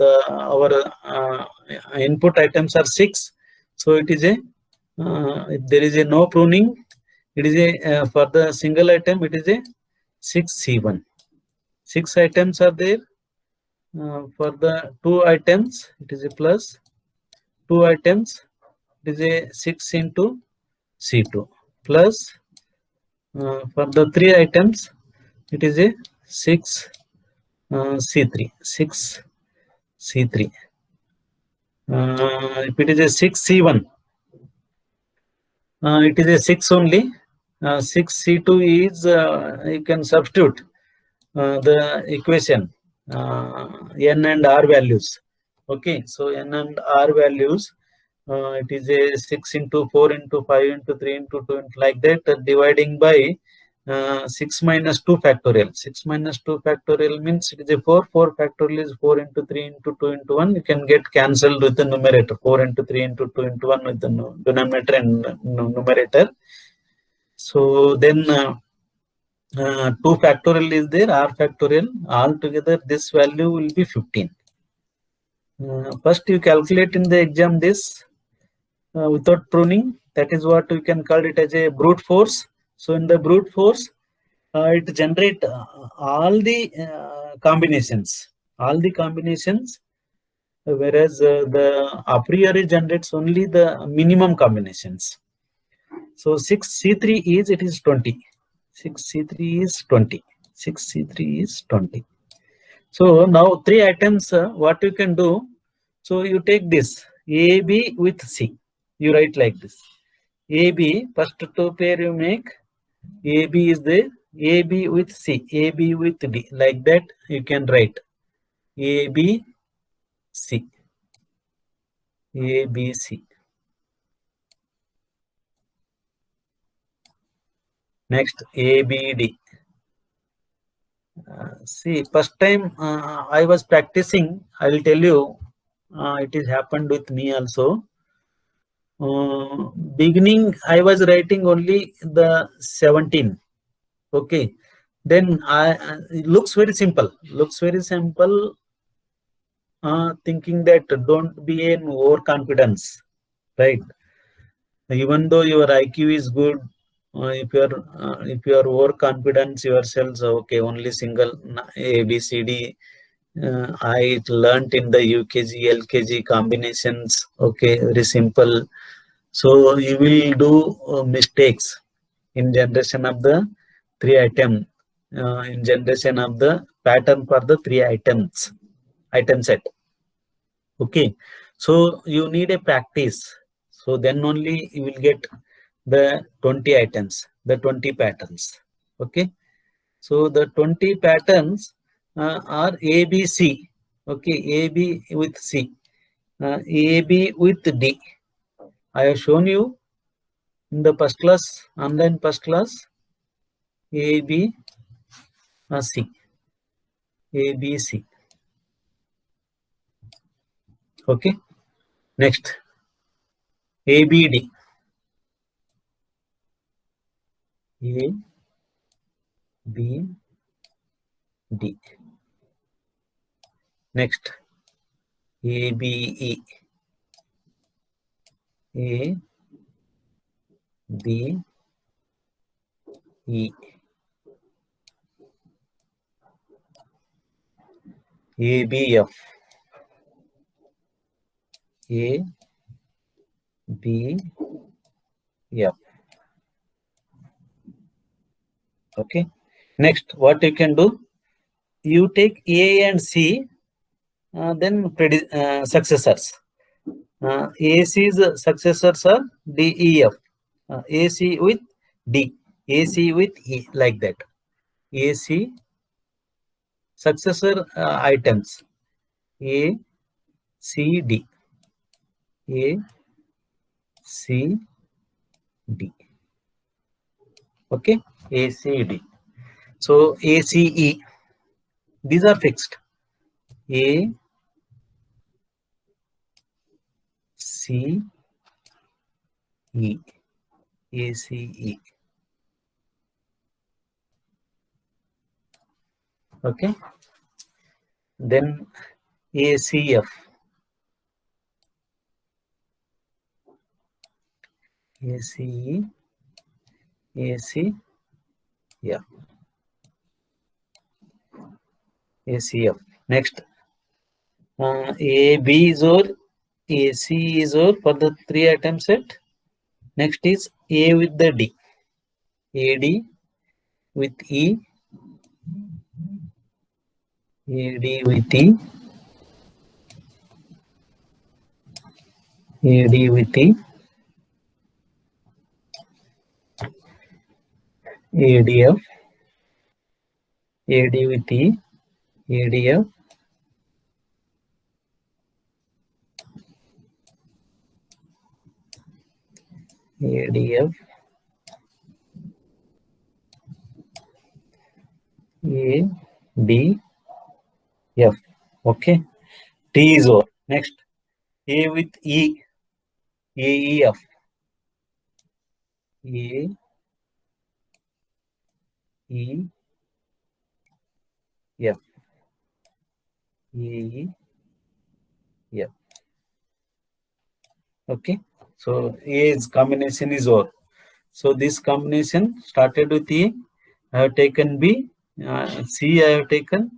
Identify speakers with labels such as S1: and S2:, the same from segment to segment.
S1: our input items are 6. So it is a if there is a no pruning, it is a for the single item it is a 6C1. 6 items are there. For the 2 items it is a plus 2 items, it is a 6 into C2 plus for the 3 items it is a 6 C3 6 C3. If it is a 6 C1, it is a 6 only. 6 C2 is you can substitute the equation n and r values. Okay, so n and r values, it is a 6 into 4 into 5 into 3 into 2 into like that, dividing by 6 minus 2 factorial. 6 minus 2 factorial means it is a 4. 4 factorial is 4 into 3 into 2 into 1. You can get cancelled with the numerator. 4 into 3 into 2 into 1 with the denominator and numerator. So then 2 factorial is there, r factorial. Altogether this value will be 15. First you calculate in the exam this without pruning. That is what we can call it as a brute force. So in the brute force, it generate all the combinations, whereas the a priori generates only the minimum combinations. So 6C3 is, it is 20. 6C3 is 20. 6C3 is 20. So now 3 items, what you can do, so you take this AB with C. You write like this. AB, first 2 pair you make, AB is there, AB with C, AB with D. Like that you can write ABC, ABC. Next ABD. See, first time I was practicing, I will tell you, it has happened with me also. Beginning I was writing only the 17. Okay, then it looks very simple. Thinking that don't be an overconfidence, right? Even though your IQ is good, if you are overconfident yourselves, okay, only single A B C D. I learnt in the UKG LKG combinations. Okay, very simple. So you will do mistakes in generation of the 3 item, in generation of the pattern for the 3 item set. Okay, so you need a practice. So then only you will get the 20 items, the 20 patterns. Okay, so the 20 patterns are ABC. Okay, AB with C, AB with D. I have shown you in the first class, online first class, AB, C, ABC. Okay, next ABD. A, B, D. Next ABE. A, B, E. ABF. A, B, F. Okay. Next, what you can do? You take A and C, then successors. AC's successors are D, E, F. AC with D, AC with E, like that. AC successor items A, C, D. A, C, D. Okay, A, C, D. So ACE, these are fixed. A, C, E, ACE. Okay, then ACF. ACE, AC, yeah, ACF. Next, AB is OR, AC is OR for the 3 atom set. Next is A with the D, AD with E, AD with E, AD with E, ADF, AD with E, ADF, ADF, ADF. Okay. T is OR. Next, A with E, AEF, AEF, AEF. Okay. So A's combination is OR. So this combination started with A. I have taken B, C I have taken,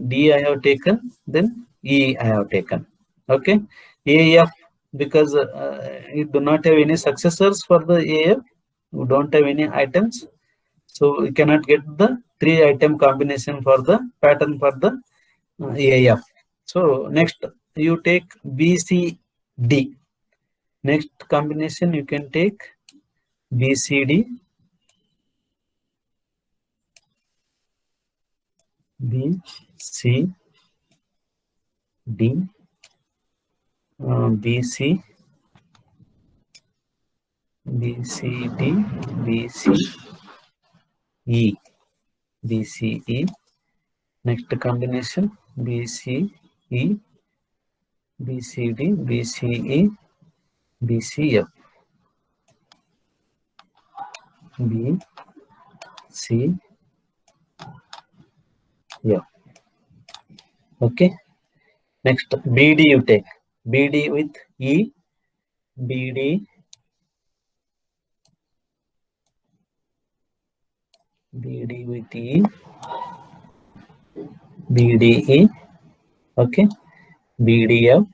S1: D I have taken, then E I have taken. Okay. AF, because you do not have any successors for the AF, you don't have any items, so you cannot get the 3 item combination for the pattern for the AF. So next you take BCD. Next combination you can take BCD, BCD, BC, BCD, BCE, BCE. Next combination BCE, BCD, BCE, BCF, BCF. Okay. Next BD you take. BD with E, BD, BD with E, BDE. Okay. BDF,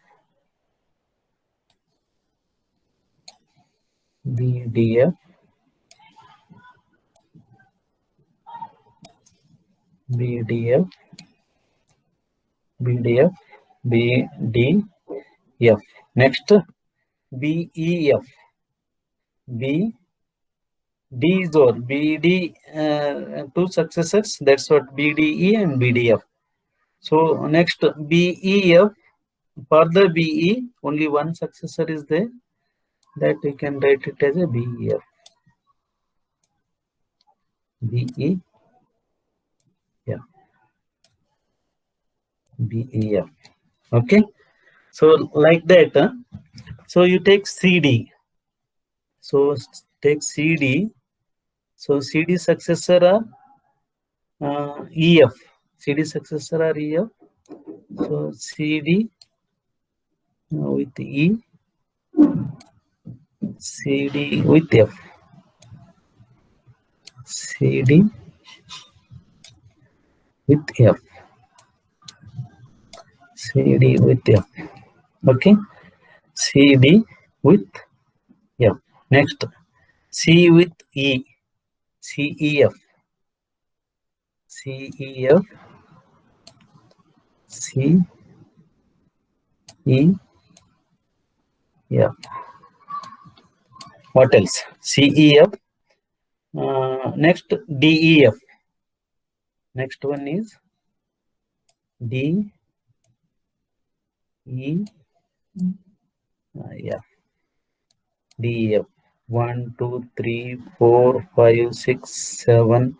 S1: BDF, BDF, BDF, BDF. Next BEF, B, D is OR, BD, 2 successors, that's what BDE and BDF. So next BEF, for the BE, only one successor is there, that we can write it as a BEF. BE, yeah, BEF. Okay, so like that. So you take CD. So take CD. So CD successor are EF. CD successor are EF. So CD with E, CD with F, CD with F, CD with F. Okay, CD with F. Next, C with E, CEF, CEF, CEF. What else? CEF. Next, DEF. Next one is D, E, DEF. 1, 2, 3, 4, 5, 6, 7,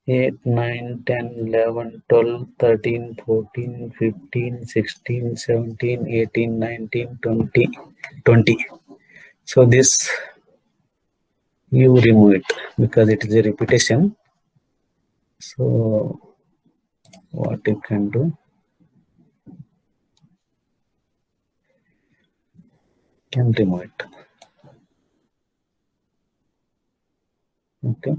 S1: 8, 9, 10, 11, 12, 13, 14, 15, 16, 17, 18, 19, 20, 20. So this you remove it because it is a repetition. So what you can do? Can remove it. Okay.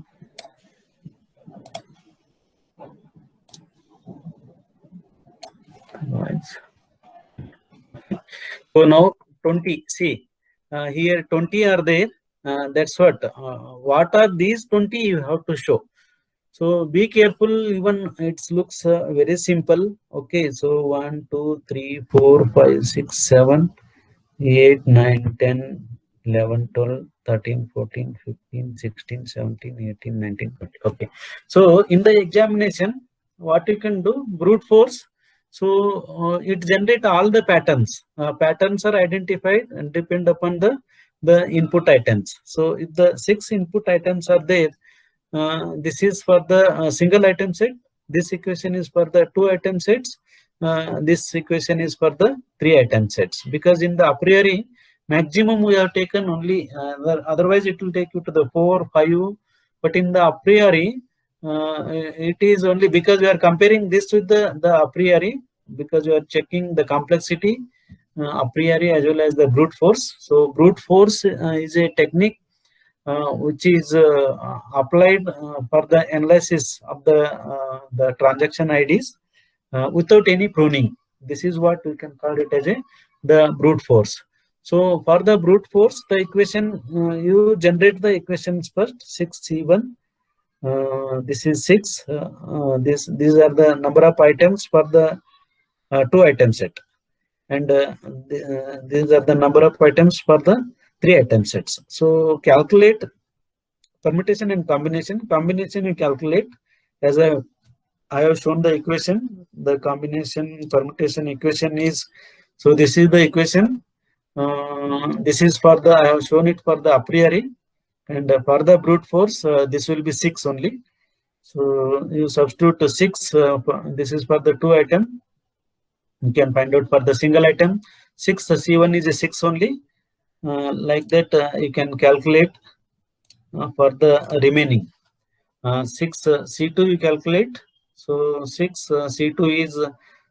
S1: Nice. So now 20. See, here 20 are there. That's what. What are these 20? You have to show. So be careful. Even it looks very simple. Okay. So 1, 2, 3, 4, 5, 6, 7, 8, 9, 10, 11, 12, 13, 14, 15, 16, 17, 18, 19, 20. Okay. So in the examination, what you can do, brute force. So it generate all the patterns. Patterns are identified and depend upon the input items. So if the 6 input items are there, this is for the single item set. This equation is for the 2 item sets. This equation is for the 3 item sets, because in the a priori maximum we have taken only, otherwise it will take you to the 4, 5, but in the a priori it is only because we are comparing this with the a priori, because we are checking the complexity a priori as well as the brute force. So brute force is a technique which is applied for the analysis of the transaction IDs without any pruning. This is what we can call it as the brute force. So for the brute force, the equation, you generate the equations first. 6C1, this is 6. These are the number of items for the 2 item set, and these are the number of items for the 3 item sets. So calculate permutation and combination. Combination you calculate as I have shown the equation. The combination permutation equation is, so this is the equation. This is for the, I have shown it for the a priori, and for the brute force, this will be 6 only. So you substitute 6. This is for the 2 item. You can find out for the single item. 6 C1 is a 6 only. Like that, you can calculate for the remaining. 6 C2 you calculate. So 6 C2 is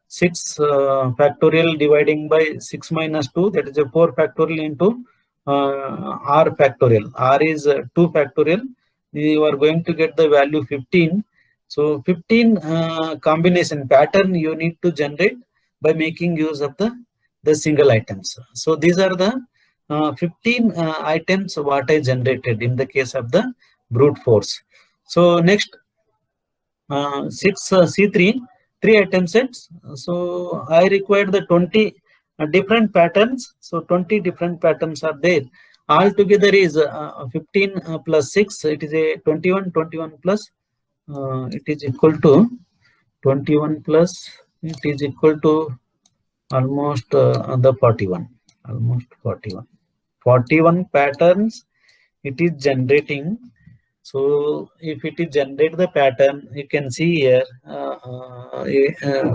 S1: 6 factorial dividing by 6 minus 2, that is a 4 factorial into R factorial. R is 2 factorial. You are going to get the value 15. So 15 combination pattern you need to generate by making use of the single items. So these are the 15 items what I generated in the case of the brute force. So next 6 C3, 3 item sets. So I required the 20 different patterns. So 20 different patterns are there. Altogether is 15 plus 6. It is a 21. 21 plus it is equal to 21 plus it is equal to almost the 41. Almost 41. 41 patterns it is generating. So if it is generate the pattern, you can see here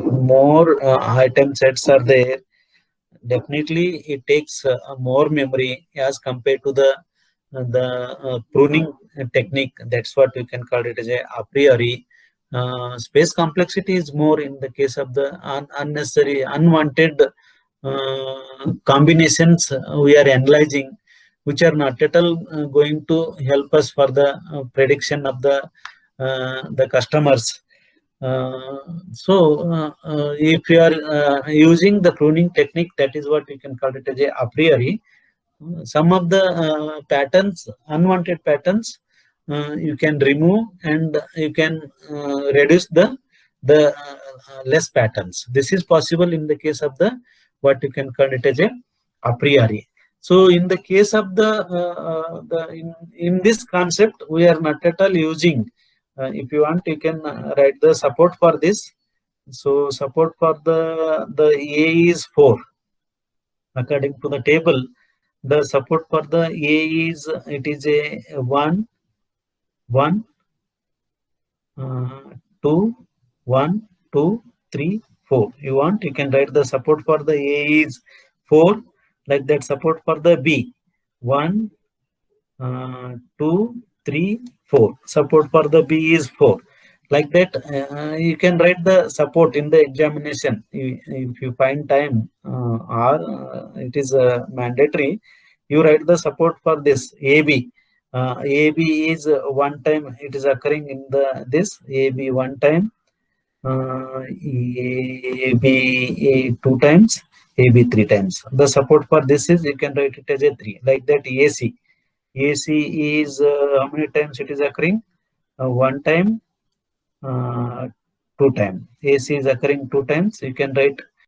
S1: more item sets are there. Definitely it takes more memory as compared to the pruning technique. That's what you can call it as a priori. Space complexity is more in the case of the unnecessary, unwanted combinations we are analyzing, which are not at all going to help us for the prediction of the customers. If you are using the pruning technique, that is what we can call it as a priori. Some of the patterns, unwanted patterns, you can remove, and you can reduce the less patterns. This is possible in the case of the what you can call it as a priori. So in the case of in this concept, we are not at all using. If you want, you can write the support for this. So support for the A is 4. According to the table, the support for the A is, it is a 1, 1, 2, 1, 2, 3, 4. You want, you can write the support for the A is 4, like that. Support for the B, 1, 2, 3, 4. Support for the B is 4. Like that, you can write the support in the examination. If you find time, or it is mandatory, you write the support for this AB. AB is one time it is occurring in the this AB one time, AB two times, AB three times. The support for this is, you can write it as a 3. Like that, AC is how many times it is occurring? One time, two time. AC is occurring two times. You can write